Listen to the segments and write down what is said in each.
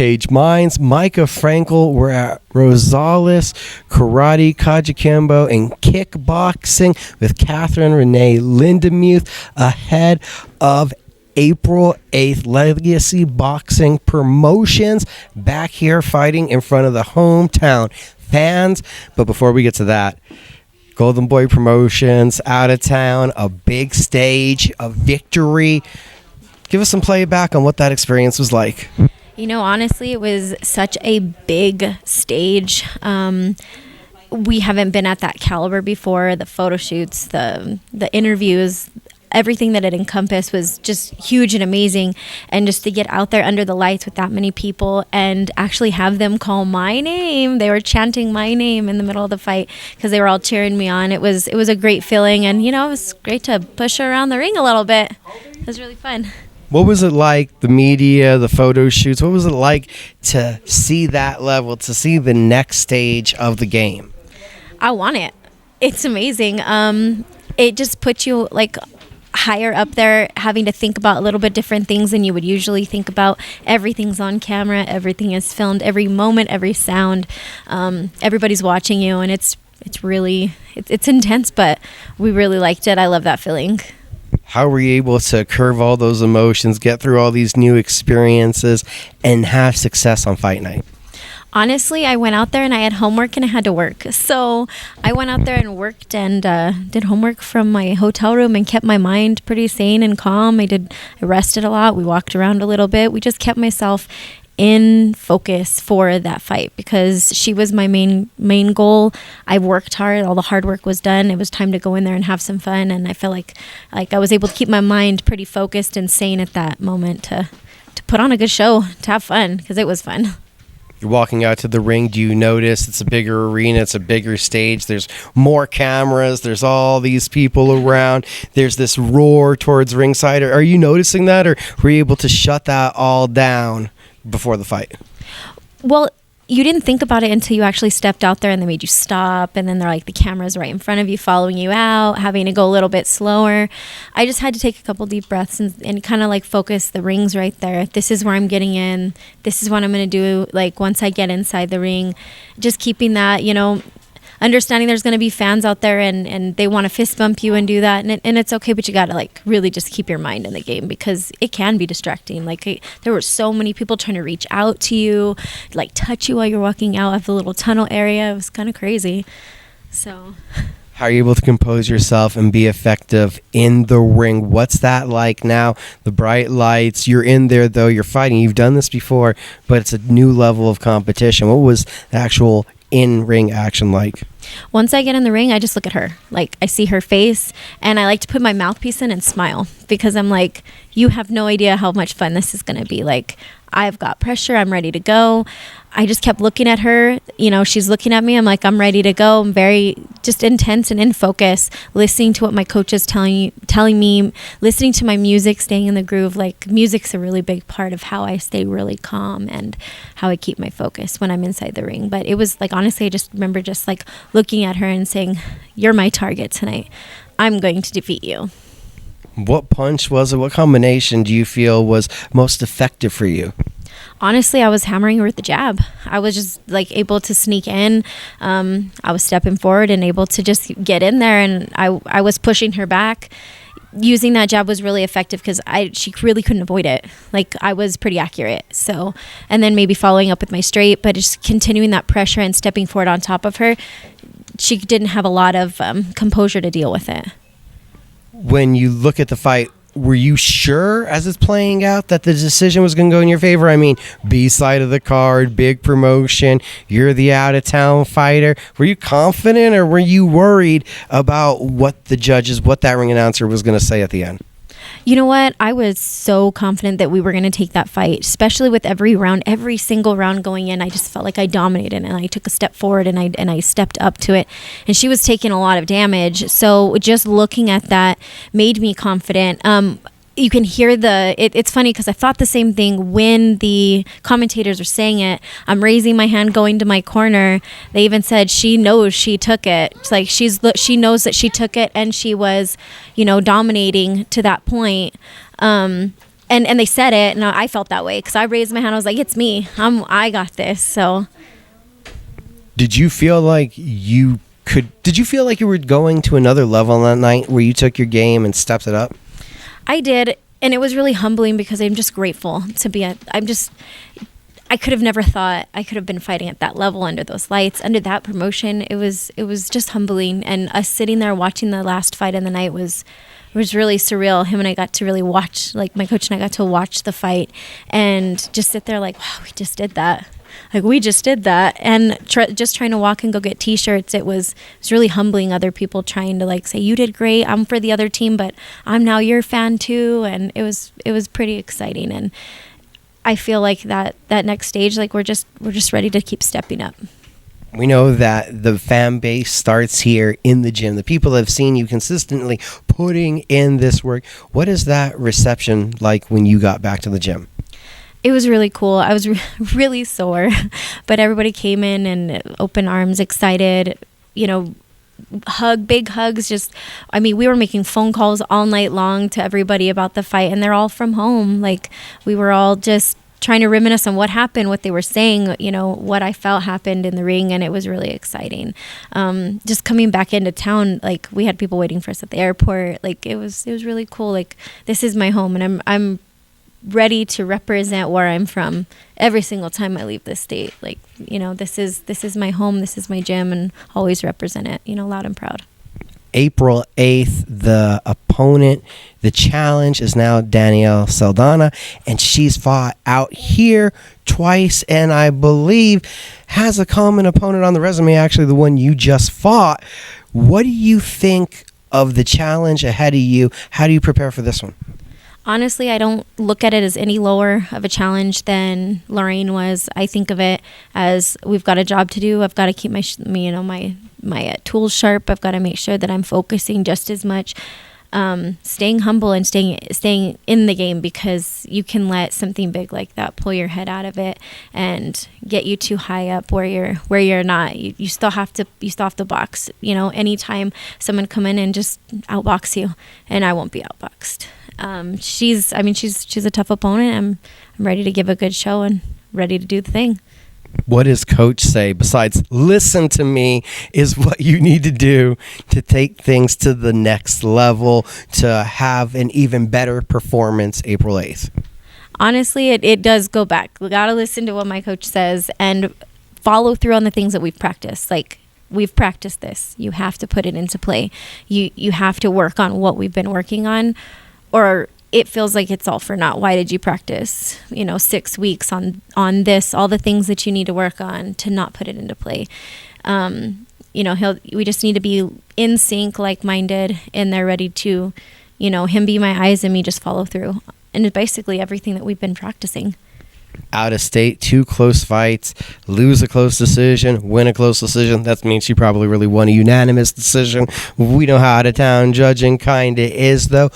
Cage Minds. Micah Frankel. We're at Rosales, Karate, Kajikembo, and Kickboxing with Katherine Renee Lindenmuth ahead of April 8th, Legacy Boxing Promotions back here fighting in front of the hometown fans. But before we get to that, Golden Boy Promotions, out of town, a big stage, a victory. Give us some playback on what that experience was like. You know, honestly, it was such a big stage. We haven't been at that caliber before. The photo shoots, the interviews, everything that it encompassed was just huge and amazing. And just to get out there under the lights with that many people and actually have them call my name. They were chanting my name in the middle of the fight because they were all cheering me on. It was a great feeling. And, you know, it was great to push her around the ring a little bit. It was really fun. What was it like, the media, the photo shoots? What was it like to see that level, to see the next stage of the game? I want it. It's amazing. It just puts you, like, higher up there, having to think about a little bit different things than you would usually think about. Everything's on camera, everything is filmed, every moment, every sound, everybody's watching you, and it's really intense, but we really liked it. I love that feeling. How were you able to curve all those emotions, get through all these new experiences, and have success on fight night? Honestly, I went out there and I had homework and I had to work. So I went out there and worked and did homework from my hotel room and kept my mind pretty sane and calm. I rested a lot. We walked around a little bit. We just kept myself in focus for that fight because she was my main goal. I worked hard. All the hard work was done. It was time to go in there and have some fun. And I felt like I was able to keep my mind pretty focused and sane at that moment to put on a good show, to have fun, because it was fun. You're walking out to the ring. Do you notice it's a bigger arena, it's a bigger stage, there's more cameras, there's all these people around, there's this roar towards ringside? Are you noticing that, or were you able to shut that all down before the fight? Well, you didn't think about it until you actually stepped out there and they made you stop, and then they're like the camera's right in front of you following you out, having to go a little bit slower. I just had to take a couple deep breaths and kind of like focus. The ring's right there. This is where I'm getting in. This is what I'm going to do, like, once I get inside the ring. Just keeping that, you know, understanding there's going to be fans out there and they want to fist bump you and do that. And it's okay, but you got to, like, really just keep your mind in the game because it can be distracting. Like, there were so many people trying to reach out to you, like touch you while you're walking out of the little tunnel area. It was kind of crazy. So how are you able to compose yourself and be effective in the ring? What's that like now? The bright lights, you're in there though, you're fighting. You've done this before, but it's a new level of competition. What was the actual in-ring action like? Once I get in the ring, I just look at her. Like, I see her face, and I like to put my mouthpiece in and smile because I'm like, you have no idea how much fun this is going to be. Like, I've got pressure. I'm ready to go. I just kept looking at her. You know, she's looking at me. I'm like, I'm ready to go. I'm very just intense and in focus, listening to what my coach is telling me, listening to my music, staying in the groove. Like, music's a really big part of how I stay really calm and how I keep my focus when I'm inside the ring. But it was like, honestly, I just remember just like looking at her and saying, you're my target tonight. I'm going to defeat you. What punch was it? What combination do you feel was most effective for you? Honestly, I was hammering her with the jab. I was just like able to sneak in. I was stepping forward and able to just get in there, and I was pushing her back. Using that jab was really effective because she really couldn't avoid it. Like, I was pretty accurate. So, and then maybe following up with my straight, but just continuing that pressure and stepping forward on top of her. She didn't have a lot of composure to deal with it. When you look at the fight, were you sure as it's playing out that the decision was going to go in your favor? I mean, B-side of the card, big promotion, you're the out-of-town fighter. Were you confident, or were you worried about what that ring announcer was going to say at the end? You know what? I was so confident that we were going to take that fight, especially with every single round going in. I just felt like I dominated, and I took a step forward and I stepped up to it. And she was taking a lot of damage. So just looking at that made me confident. You can hear it's funny because I thought the same thing when the commentators were saying it. I'm raising my hand, going to my corner. They even said she knows she took it. It's like she knows that she took it, and she was, dominating to that point. and they said it, and I felt that way because I raised my hand. I was like, it's me. I got this. So Did you feel like you were going to another level on that night where you took your game and stepped it up? I did, and it was really humbling because I'm just grateful to be I could have never thought I could have been fighting at that level under those lights, under that promotion. It was just humbling, and us sitting there watching the last fight of the night was really surreal. Him and I got to really watch, like my coach and I got to watch the fight and just sit there like, wow, we just did that. Like we just did that, and just trying to walk and go get T-shirts. It was really humbling. Other people trying to like say, "You did great. I'm for the other team, but I'm now your fan too." And it was pretty exciting. And I feel like that next stage, like we're just ready to keep stepping up. We know that the fan base starts here in the gym. The people have seen you consistently putting in this work. What is that reception like when you got back to the gym? It was really cool. I was really sore, but everybody came in and open arms, excited, big hugs. We were making phone calls all night long to everybody about the fight, and they're all from home. Like we were all just trying to reminisce on what happened, what they were saying, what I felt happened in the ring, and it was really exciting. Just coming back into town, like we had people waiting for us at the airport. Like it was really cool. Like this is my home, and I'm ready to represent where I'm from every single time I leave this state. Like, this is my home, this is my gym, and always represent it, loud and proud. April 8th, the challenge is now Danielle Saldanha, and she's fought out here twice, and I believe has a common opponent on the resume, actually the one you just fought. What do you think of the challenge ahead of you? How do you prepare for this one? Honestly, I don't look at it as any lower of a challenge than Lorraine was. I think of it as we've got a job to do. I've got to keep my tools sharp. I've got to make sure that I'm focusing just as much, staying humble and staying in the game, because you can let something big like that pull your head out of it and get you too high up where you're not. You still have to box. Anytime someone come in and just outbox you, and I won't be outboxed. She's a tough opponent. I'm ready to give a good show and ready to do the thing. What does coach say besides listen to me is what you need to do to take things to the next level, to have an even better performance April 8th? Honestly, it does go back. We got to listen to what my coach says and follow through on the things that we've practiced. Like, we've practiced this. You have to put it into play. You have to work on what we've been working on, or it feels like it's all for naught. Why did you practice, 6 weeks on this, all the things that you need to work on to not put it into play? We just need to be in sync, like-minded, and they're ready to, him be my eyes and me just follow through. And it's basically everything that we've been practicing. Out of state, 2 close fights, lose a close decision, win a close decision. That means she probably really won a unanimous decision. We know how out of town judging kind of is, though.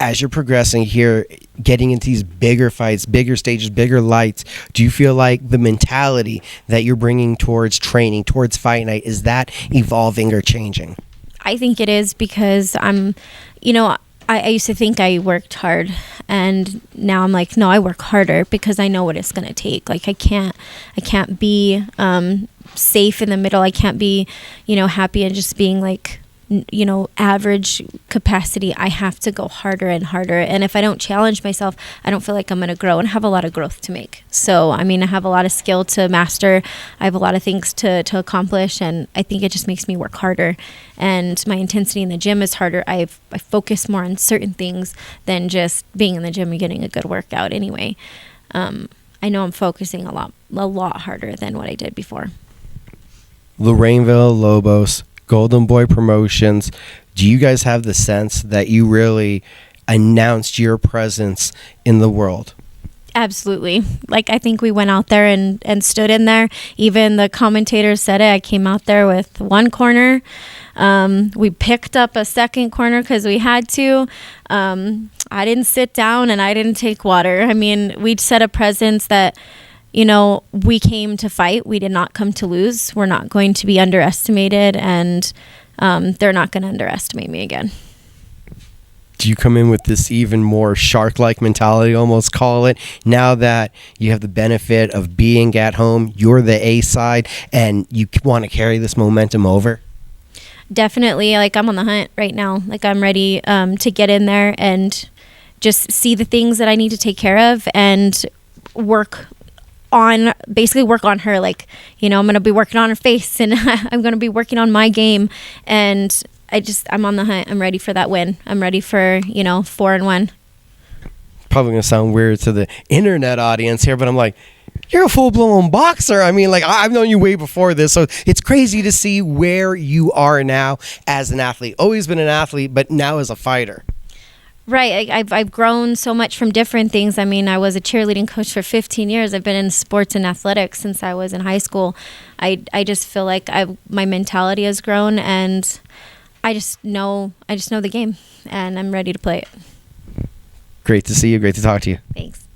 As you're progressing here, getting into these bigger fights, bigger stages, bigger lights, do you feel like the mentality that you're bringing towards training, towards fight night, is that evolving or changing? I think it is, because I used to think I worked hard, and now I'm like, no, I work harder because I know what it's going to take. Like I can't be safe in the middle. I can't be, happy and just being like, average capacity. I have to go harder and harder. And if I don't challenge myself, I don't feel like I'm going to grow, and have a lot of growth to make. So, I have a lot of skill to master. I have a lot of things to accomplish. And I think it just makes me work harder. And my intensity in the gym is harder. I focus more on certain things than just being in the gym and getting a good workout anyway. I know I'm focusing a lot harder than what I did before. Lorraine Villalobos, Golden Boy Promotions, do you guys have the sense that you really announced your presence in the world? Absolutely. Like, I think we went out there and stood in there. Even the commentators said it. I came out there with one corner. We picked up a second corner because we had to. I didn't sit down and I didn't take water. We set a presence that, we came to fight. We did not come to lose. We're not going to be underestimated, and they're not going to underestimate me again. do you come in with this even more shark-like mentality, almost call it, now that you have the benefit of being at home, you're the A side, and you want to carry this momentum over? Definitely. Like, I'm on the hunt right now. Like, I'm ready to get in there and just see the things that I need to take care of and work on her. Like, you know, I'm going to be working on her face, and I'm going to be working on my game. And I'm on the hunt. I'm ready for that win. I'm ready for, 4-1. Probably going to sound weird to the internet audience here, but I'm like, you're a full-blown boxer. I mean, like, I've known you way before this, so it's crazy to see where you are now as an athlete. Always been an athlete, but now as a fighter. Right. I've grown so much from different things. I mean, I was a cheerleading coach for 15 years. I've been in sports and athletics since I was in high school. I just feel like my mentality has grown, and I just know the game, and I'm ready to play it. Great to see you. Great to talk to you. Thanks.